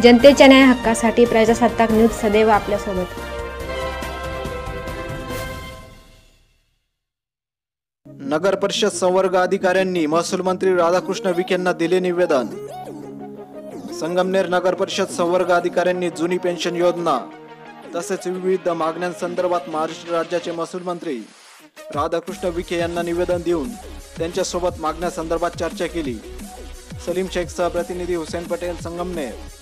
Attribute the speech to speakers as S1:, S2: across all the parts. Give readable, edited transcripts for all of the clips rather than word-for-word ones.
S1: जनतेच्या न्याय हक्कासाठी प्रजासत्ताक न्यूज सदैव आपल्यासोबत।
S2: नगर परिषद संवर्ग अधिकाऱ्यांनी महसूल मंत्री राधाकृष्ण विखेंना दिले निवेदन। संगमनेर नगर परिषद संवर्ग अधिकाऱ्यांनी जुनी पेन्शन योजना तसेच विविध मागण्यांसंदर्भात महाराष्ट्र राज्याचे महसूल मंत्री राधाकृष्ण विखे यांना निवेदन देऊन त्यांच्यासोबत मागण्यासंदर्भात चर्चा केली। सलीम शेख सह प्रतिनिधी हुसेन पटेल, संगमनेर।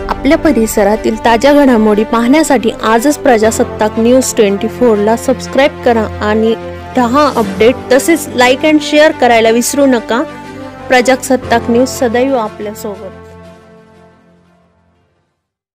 S3: आपल्या परिसरातील ताज्या घडामोडी पाहण्यासाठी आजच प्रजासत्ताक न्यूज 24 ला सबस्क्राइब करा आणि रहा अपडेट। तसेच लाईक अँड शेअर करायला विसरू नका। प्रजासत्ताक न्यूज सदैव आपल्या सोबत।